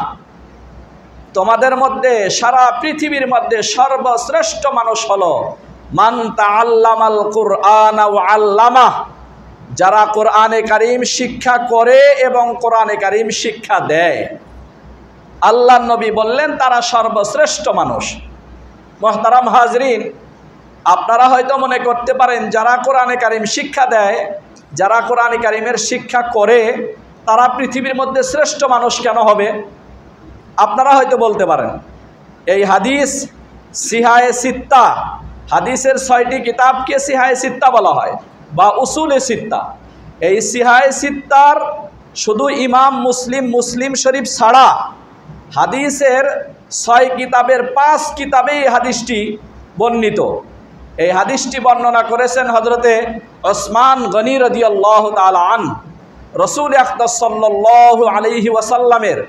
S1: তোমাদের মধ্যে, সারা পৃথিবীর মধ্যে সর্বশ্রেষ্ঠ মানুষ হলো মান তাআল্লামাল কুরআন ওয়া আল্লামাহ, যারা কোরআনে কারীম শিক্ষা করে এবং কোরআনে কারীম শিক্ষা দেয়। আল্লাহর নবী বললেন তারা সর্বশ্রেষ্ঠ মানুষ। মুহতারাম হাজরিন, আপনারা হয়তো মনে করতে পারেন যারা কোরআনে কারীম শিক্ষা দেয়, যারা কোরআনে কারীমের শিক্ষা করে, তারা পৃথিবীর মধ্যে শ্রেষ্ঠ মানুষ কেন হবে? আপনারা হয়তো বলতে পারেন, এই হাদিস সিহায়ে সিত্তা, হাদিসের 6টি কিতাবকে সিহায়ে সিত্তা বলা হয় বা উসুলে সিত্তা। এই সিহায়ে সিত্তার শুধু ইমাম মুসলিম শরীফ ছাড়া হাদিসের 6 কিতাবের 5 কিতাবে এই হাদিসটি বর্ণিত। এই হাদিসটি বর্ণনা করেছেন হযরতে ওসমান গনি রাদিয়াল্লাহু তাআলা আনহু। রাসূল আকরাম সাল্লাল্লাহু আলাইহি ওয়াসাল্লামের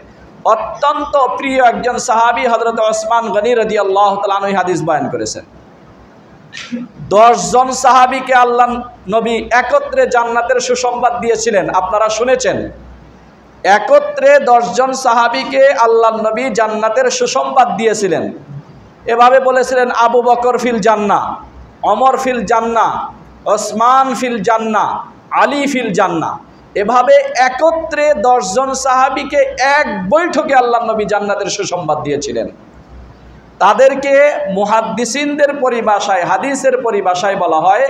S1: অত্যন্ত প্রিয় একজন সাহাবী হযরতে ওসমান গনি রাদিয়াল্লাহু তাআলা আনহু হাদিস বয়ান করেছেন। 10 জন সাহাবীকে আল্লাহ নবী একত্রে জান্নাতের সুসংবাদ দিয়েছিলেন, আপনারা শুনেছেন। একত্রে 10 জন সাহাবীকে আল্লাহ নবী জান্নাতের সুসংবাদ দিয়েছিলেন। এভাবে বলেছিলেন, আবু বকর ফিল জান্নাহ, ওমর ফিল জান্নাহ, ওসমান ফিল জান্নাহ, আলী ফিল জান্নাহ। এভাবে একত্রে 10 জন সাহাবীকে এক বৈঠকে আল্লাহ নবী জান্নাতের সুসংবাদ দিয়েছিলেন। তাদেরকে মুহাদ্দিসিনদের পরিভাষায়, হাদিসের পরিভাষায় বলা হয়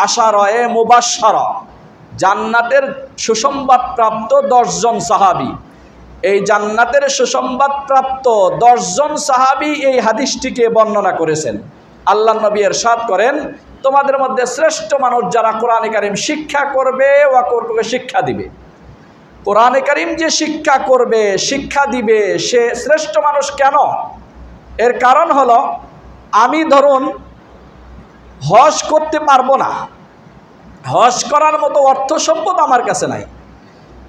S1: আশারায়ে মুবাশশারা, জান্নাতের সুসংবাদপ্রাপ্ত 10 জন সাহাবী। এই জান্নাতের সুসংবাদপ্রাপ্ত 10 জন সাহাবী এই হাদিসটিকে বর্ণনা করেছেন। আল্লাহ নবী ইরশাদ করেন, তোমাদের মধ্যে শ্রেষ্ঠ মানুষ যারা কোরআনে কারীম শিক্ষা করবে ওয়া করবে শিক্ষা দিবে। কোরআনে কারীম যে শিক্ষা করবে, শিক্ষা দিবে, সে শ্রেষ্ঠ মানুষ কেন? এর কারণ হলো, আমি ধরুন হজ করতে পারবো না, হজ করার মতো অর্থ সম্পদ আমার কাছে নাই,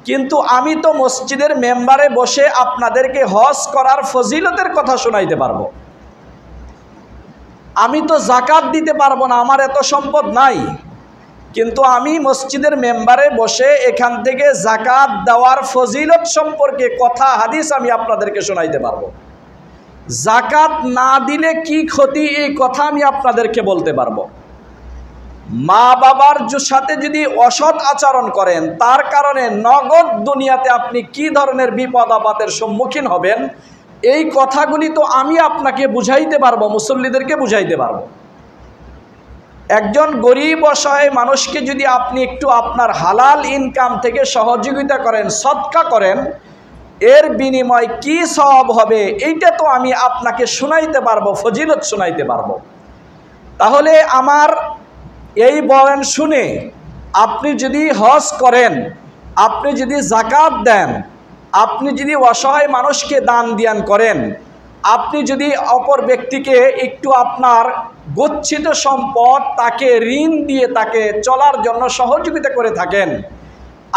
S1: কিন্তু আমি তো মসজিদের মেম্বারে বসে আপনাদেরকে হজ করার ফজিলতের কথা শোনাইতে পারবো। আমি তো জাকাত দিতে পারবো না, আমার এত সম্পদ নাই, কিন্তু আমি মসজিদের মেম্বারে বসে এখান থেকে জাকাত দেওয়ার ফজিলত সম্পর্কে কথা হাদিস আমি আপনাদেরকে শোনাইতে পারবো। জাকাত না দিলে কি ক্ষতি, এই কথা আমি আপনাদেরকে বলতে পারবো। মা বাবার সাথে যদি অসৎ আচরণ করেন, তার কারণে নগদ দুনিয়াতে আপনি কি ধরনের বিপদ আপদের সম্মুখীন হবেন, এই কথাগুলি তো আমি আপনাকে বুঝাইতে পারবো, মুসল্লিদেরকে বুঝাইতে পারবো। একজন গরিব অসহায় মানুষকে যদি আপনি একটু আপনার হালাল ইনকাম থেকে সহযোগিতা করেন, সদকা করেন, এর বিনিময় কি সওয়াব হবে, এইটা তো আমি আপনাকে শোনাইতে পারবো, ফজিলত শোনাইতে পারবো। তাহলে আমার এই বয়ান শুনে আপনি যদি হজ করেন, আপনি যদি জাকাত দেন, আপনি যদি অসহায় মানুষকে দান দিয়ান করেন, আপনি যদি অপর ব্যক্তিকে একটু আপনার গচ্ছিত সম্পদ তাকে ঋণ দিয়ে তাকে চলার জন্য সহযোগিতা করে থাকেন,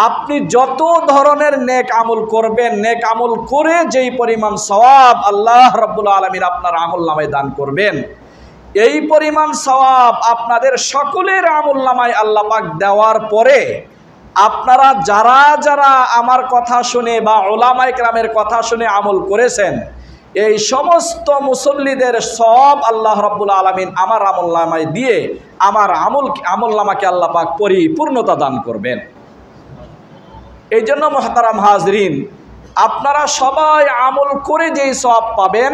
S1: আপনি যত ধরনের নেক আমল করবেন, নেক আমল করে যেই পরিমাণ সওয়াব আল্লাহ রাব্বুল আলামিন আপনার আমলনামায় দান করবেন, এই পরিমাণ সওয়াব আপনাদের সকলের আমলনামায় আল্লাহ পাক দেওয়ার পরে আপনারা যারা যারা আমার কথা শুনে বা উলামায়ে কেরামের কথা শুনে আমল করেছেন, এই সমস্ত মুসল্লিদের সওয়াব আল্লাহ রাব্বুল আলামিন আমার আমলনামায় দিয়ে আমার আমলনামাকে আল্লাহ পাক পরিপূর্ণতা দান করবেন। এই জন্য মুহতারাম হাজরিন, আপনারা সবাই আমল করে যেই সওয়াব পাবেন,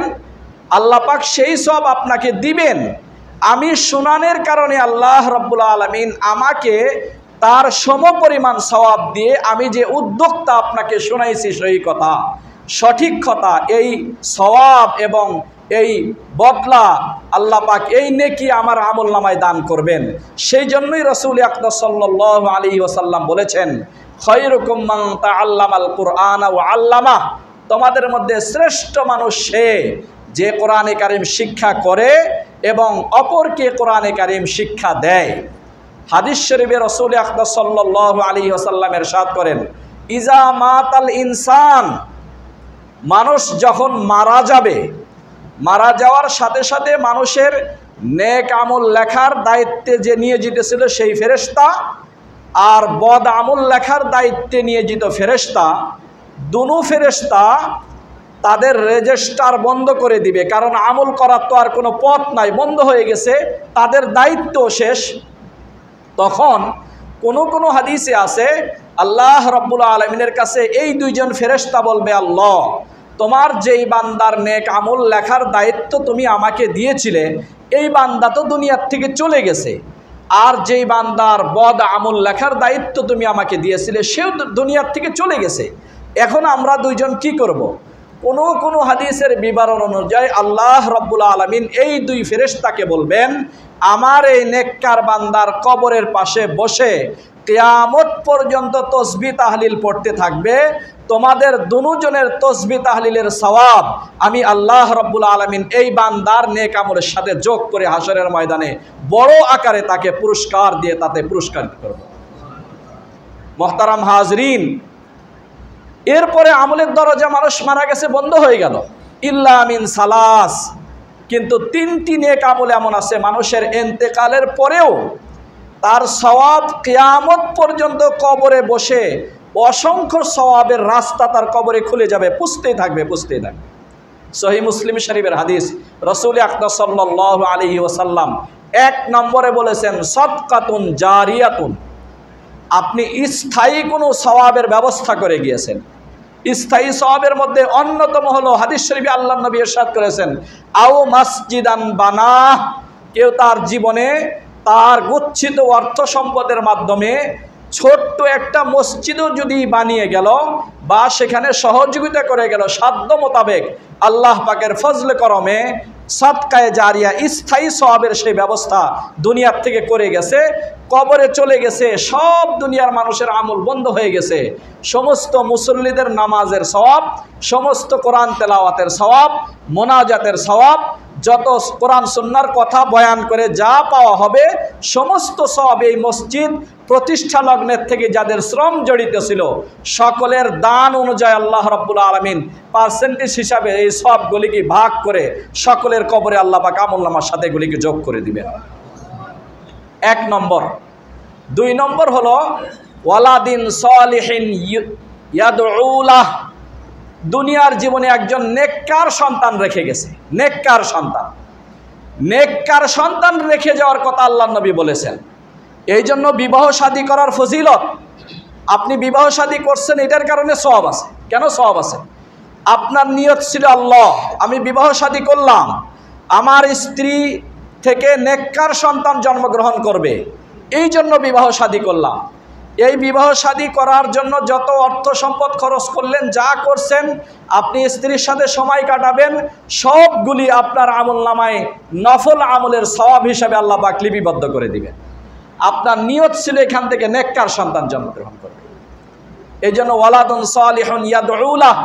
S1: আল্লাহ পাক সেই সওয়াব আপনাকে দিবেন। আমি শুনানের কারণে আল্লাহ রাব্বুল আলামিন আমাকে তার সমপরিমাণ সওয়াব দিয়ে, আমি যে উদ্যোক্তা আপনাকে শোনাইছি সেই কথা, সঠিক কথা, এই সওয়াব এবং এই বদলা আল্লাহ পাক এই নেকি আমার আমলনামায় দান করবেন। সেই জন্যই রাসূল আকরাম সাল্লাল্লাহু আলাইহি ওয়াসাল্লাম বলেছেন, খায়রুকুম মান তাআল্লামাল কুরআন ওয়া আল্লামা, তোমাদের মধ্যে শ্রেষ্ঠ মানুষ সে যে কোরআনে কারীম শিক্ষা করে এবং অপরকে কোরআনে কারীম শিক্ষা দেয়। হাদিস শরীফে রাসূল আকরাম সাল্লাল্লাহু আলাইহি ওয়াসাল্লাম ইরশাদ করেন, ইজা মাতাল ইনসান, মানুষ যখন মারা যাবে, মারা যাওয়ার সাথে সাথে মানুষের নেক আমল লেখার দায়িত্বে যে নিয়োজিত ছিল সেই ফেরেশতা আর বদ আমল লেখার দায়িত্বে নিয়োজিত ফেরেশতা, দুনো ফেরেশতা তাদের রেজিস্টার বন্ধ করে দিবে, কারণ আমল করার তো আর কোনো পথ নাই, বন্ধ হয়ে গেছে, তাদের দায়িত্ব শেষ। তখন কোনো হাদিসে আছে আল্লাহ রাব্বুল আলামিনের কাছে এই দুইজন ফেরেশতা বলবে, আল্লাহ, তোমার যেই বান্দার নেক আমল লেখার দায়িত্ব তুমি আমাকে দিয়েছিলে, এই বান্দা তো দুনিয়ার থেকে চলে গেছে, আর যেই বান্দার বদ আমল লেখার দায়িত্ব তুমি আমাকে দিয়েছিলে সেও দুনিয়ার থেকে চলে গেছে, এখন আমরা দুইজন কি করব? কোনো হাদিসের বিবরণ অনুযায়ী আল্লাহ রাব্বুল আলামিন এই দুই ফেরেশতাকে বলবেন, আমার এই নেককার বান্দার কবরের পাশে বসে কিয়ামত পর্যন্ত তসবিহ তাহলিল পড়তে থাকবে, তোমাদের দুজনের তসবিহ তাহলিলের সওয়াব আমি আল্লাহ রাব্বুল আলামিন এই বান্দার নেক আমলের সাথে যোগ করে হাসরের ময়দানে বড় আকারে তাকে পুরস্কার দিয়ে তাতে পুরস্কারিত করব। মুহতারাম হাজরিন, এরপরে আমলের দরজা মানুষ মারা গেছে বন্ধ হয়ে গেল, ইল্লা মিন সালাস, কিন্তু 3টি নেক আমল এমন আছে মানুষের ইন্তেকালের পরেও তার সওয়াব কিয়ামত পর্যন্ত কবরে বসে অসংখ্য সওয়াবের রাস্তা তার কবরে খুলে যাবে, পুষতেই থাকবে। সহিহ মুসলিম শরীফের হাদিস, রাসূল আকরাম সাল্লাল্লাহু আলাইহি ওয়াসাল্লাম এক নম্বরে বলেছেন সদকাতুন জারিয়াতুন, আপনি স্থায়ী কোনো সওয়াবের ব্যবস্থা করে গিয়েছেন। স্থায়ী সওয়াবের মধ্যে অন্যতম হলো হাদিস শরীফে আল্লাহ নবী ইরশাদ করেছেন, আও মসজিদান বানা, কেউ তার জীবনে তার গচ্ছিত অর্থ সম্পদের মাধ্যমে ছোট্ট একটা মসজিদও যদি বানিয়ে গেল বা সেখানে সহযোগিতা করে গেল সাধ্য মোতাবেক, আল্লাহ পাকের ফজলে করমে সাদকায়ে জারিয়া স্থায়ী সওয়াবের সেই ব্যবস্থা দুনিয়ার থেকে করে গেছে। কবরে চলে গেছে, সব দুনিয়ার মানুষের আমল বন্ধ হয়ে গেছে, সমস্ত মুসল্লিদের নামাজের সওয়াব, সমস্ত কোরআন তেলাওয়াতের সওয়াব, মোনাজাতের সওয়াব, যত কোরআন সুন্নাহর কথা বয়ান করে যা পাওয়া হবে সমস্ত সওয়াব এই মসজিদ প্রতিষ্ঠা লগ্নের থেকে যাদের শ্রম জড়িত ছিল সকলের দান অনুযায়ী আল্লাহ রাব্বুল আলামিন পার্সেন্টেজ হিসাবে এই সওয়াবগুলিকে ভাগ করে সকলের কবরে আল্লাহ পাক আমলনামার সাথে এগুলিকে যোগ করে দিবেন। এক নম্বর। দুই নম্বর হলো ওয়ালাদিন সালিহিন ইয়াদউলাহ, দুনিয়ার জীবনে একজন নেককার সন্তান রেখে গেছে। নেককার সন্তান, নেককার সন্তান রেখে যাওয়ার কথা আল্লাহ নবী বলেছেন। এই জন্য বিবাহ শাদী করার ফজিলত, আপনি বিবাহ শাদী করছেন এটার কারণে সওয়াব আছে। কেন সওয়াব আছে? আপনার নিয়ত ছিল আল্লাহ আমি বিবাহ শাদী করলাম, আমার স্ত্রী থেকে নেককার সন্তান জন্মগ্রহণ করবে, এই জন্য বিবাহ শাদী করলাম। এই বিবাহ শাদী করার জন্য যত অর্থ সম্পদ খরচ করলেন, যা করছেন, আপনি স্ত্রীর সাথে সময় কাটাবেন, সবগুলি আপনার আমলনামায় নফল আমলের সওয়াব হিসাবে আল্লাহ পাক লিপিবদ্ধ করে দিবেন। আপনার নিয়ত ছিল এখান থেকে নেককার সন্তান জন্মগ্রহণ করবে। এই জন্য ওয়ালাদুন সালিহুন ইয়াদউলাহ,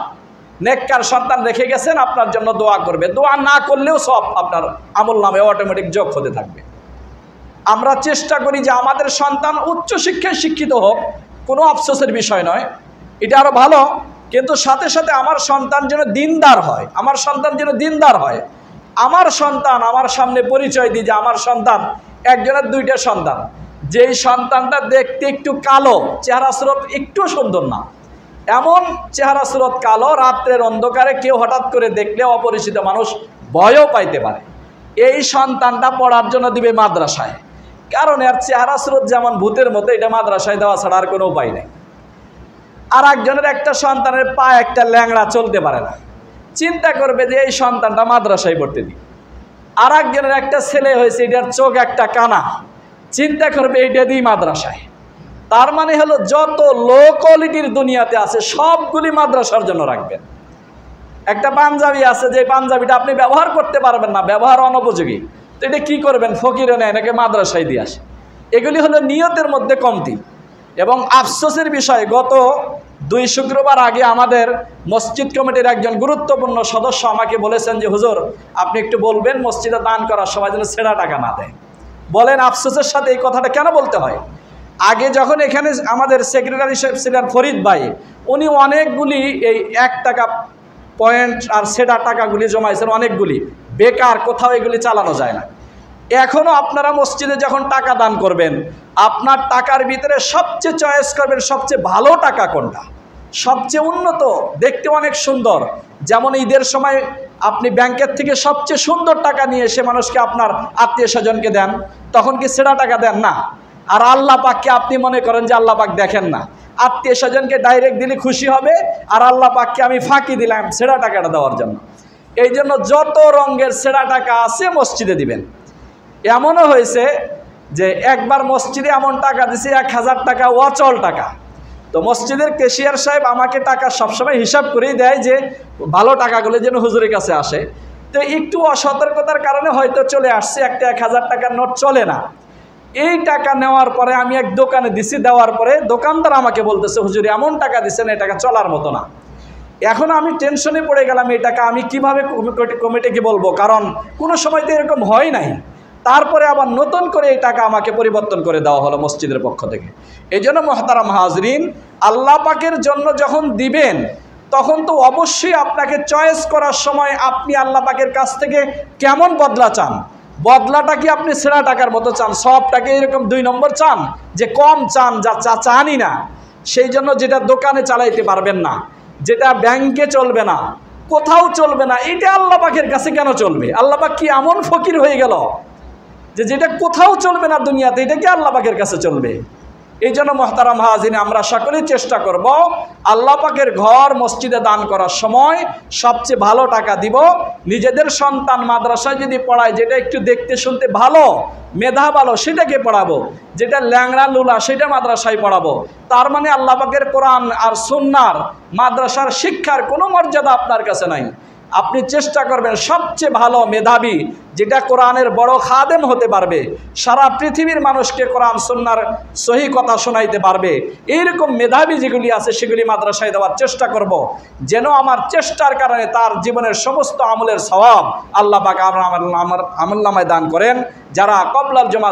S1: নেককার সন্তান রেখে গেছেন, আপনার জন্য দোয়া করবে। দোয়া না করলেও সব আপনার আমলনামায় অটোমেটিক যোগ হতে থাকবে। আমরা চেষ্টা করি যে আমাদের সন্তান উচ্চ শিক্ষায় শিক্ষিত হোক, কোনো আফসোসের বিষয় নয়, এটা আরও ভালো, কিন্তু সাথে সাথে আমার সন্তান যেন দিনদার হয়, আমার সন্তান যেন দিনদার হয়। আমার সন্তান আমার সামনে পরিচয় দিই যে আমার সন্তান একজনের দুইটা সন্তান, যেই সন্তানটা দেখতে একটু কালো, চেহারা স্রোত একটু সুন্দর না, এমন চেহারা স্রোত কালো, রাত্রের অন্ধকারে কেউ হঠাৎ করে দেখলে অপরিচিত মানুষ ভয়ও পাইতে পারে, এই সন্তানটা পড়ার জন্য দিবে মাদ্রাসায়। কারণ এর চেহারা স্রোত যেমন ভূতের মতো, এটা মাদ্রাসায় দেওয়া ছাড়া আর কোনো উপায় নেই। আর একজনের একটা সন্তানের পা একটা ল্যাংড়া, চলতে পারে না, চিন্তা করবে যে এই সন্তানটা মাদ্রাসায় পড়তে দিই। আর একজনের একটা ছেলে হয়েছে, এটার চোখ একটা কানা, চিন্তা করবে এইটা দিই মাদ্রাসায়। তার মানে হলো যত লো কোয়ালিটির দুনিয়াতে আছে সবগুলি মাদ্রাসার জন্য রাখবেন। একটা পাঞ্জাবি আছে, যে পাঞ্জাবিটা আপনি ব্যবহার করতে পারবেন না, ব্যবহার অনুপযোগী, তো এটা কী করবেন? ফকিরে নেয় নাকি মাদ্রাসায় দিয়ে আসে। এগুলি হলো নিয়তের মধ্যে কমতি। এবং আফসোসের বিষয়, গত 2 শুক্রবার আগে আমাদের মসজিদ কমিটির একজন গুরুত্বপূর্ণ সদস্য আমাকে বলেছেন যে হুজুর আপনি একটু বলবেন মসজিদে দান করার সময় যেন ছেঁড়া টাকা না দেয়। বলেন আফসোসের সাথে এই কথাটা কেন বলতে হয়? আগে যখন এখানে আমাদের সেক্রেটারি সাহেব ছিলেন ফরিদ ভাই, উনি অনেকগুলি এই 1 টাকা পয়েন্ট আর সেটা টাকাগুলি জমাইছেন, অনেকগুলি বেকার, কোথাও এগুলি চালানো যায় না। এখনও আপনারা মসজিদে যখন টাকা দান করবেন, আপনার টাকার ভিতরে সবচেয়ে চয়েস করবেন সবচেয়ে ভালো টাকা কোনটা, সবচেয়ে উন্নত, দেখতে অনেক সুন্দর। যেমন ঈদের সময় আপনি ব্যাংকের থেকে সবচেয়ে সুন্দর টাকা নিয়ে এসে মানুষকে, আপনার আত্মীয় স্বজনকে দেন, তখন কি ছেঁড়া টাকা দেন না? আর আল্লাহ পাককে আপনি মনে করেন যে আল্লাহ পাক দেখেন না, আত্মীয় স্বজনকে ডাইরেক্ট দিলে খুশি হবে, আর আল্লাহ পাককে আমি ফাঁকি দিলাম ছেঁড়া টাকাটা দেওয়ার জন্য। এই জন্য যত রঙের ছেঁড়া টাকা আছে মসজিদে দিবেন। এমনও হয়েছে যে একবার মসজিদে এমন টাকা দিছে 1000 টাকা অচল টাকা, তো মসজিদের ক্যাশিয়ার সাহেব আমাকে টাকা সবসময় হিসাব করেই দেয় যে ভালো টাকাগুলো যেন হুজুরের কাছে আসে। তো একটু অসতর্কতার কারণে হয়তো চলে আসছে, একটা 1000 টাকার নোট চলে না। এই টাকা নেওয়ার পরে আমি এক দোকানে দিছি, দেওয়ার পরে দোকানদার আমাকে বলতেছে হুজুর এমন টাকা দিচ্ছেন, এই টাকা চলার মতো না। এখন আমি টেনশনে পড়ে গেলাম, এই টাকা আমি কিভাবে কমিটিকে বলবো, কারণ কোনো সময় তো এরকম হয় নাই। তারপরে আবার নতুন করে এই টাকা আমাকে পরিবর্তন করে দেওয়া হলো মসজিদের পক্ষ থেকে। এই জন্য মুহতারাম হাজরিন, আল্লাহ পাকের জন্য যখন দিবেন তখন তো অবশ্যই আপনাকে চয়েস করার সময় আপনি আল্লাহ পাকের কাছ থেকে কেমন বদলা চান। বদলাটা কি আপনি ছেঁড়া টাকার মতো চান, সবটাকে এরকম 2 নম্বর চান, যে কম চান, যা চানই না, সেই জন্য যেটা দোকানে চালাইতে পারবেন না, যেটা ব্যাংকে চলবে না, কোথাও চলবে না, এটা আল্লাহ পাকের কাছে কেন চলবে? আল্লাহ পাক কি এমন ফকির হয়ে গেল যে যেটা কোথাও চলবে না দুনিয়াতে, এটা কি আল্লাহ পাকের কাছে চলবে? এই জন্য মুহতারাম হাজিরিন, আমরা সকলেই চেষ্টা করব আল্লাহ পাকের ঘর মসজিদে দান করার সময় সবচেয়ে ভালো টাকা দিব। নিজেদের সন্তান মাদ্রাসায় যদি পড়ায়, যেটা একটু দেখতে শুনতে ভালো, মেধা ভালো, সেটাকে পড়াবো। যেটা ল্যাংড়া লুলা, সেটা মাদ্রাসায় পড়াবো। তার মানে আল্লাহ পাকের কোরআন আর সুন্নাহর মাদ্রাসার শিক্ষার কোনো মর্যাদা আপনার কাছে নাই। আপনি চেষ্টা করবেন সবচেয়ে ভালো মেধাবী, যেটা কোরআনের বড় খাদেম হতে পারবে, সারা পৃথিবীর মানুষকে কোরআন সুন্নাহর সহি কথা শোনাইতে পারবে, এইরকম মেধাবী যেগুলি আছে সেগুলি মাদ্রাসায় দেওয়ার চেষ্টা করব, যেন আমার চেষ্টার কারণে তার জীবনের সমস্ত আমলের সওয়াব আল্লাহ পাক আমার আমলনামায় দান করেন। যারা কবলাল জমা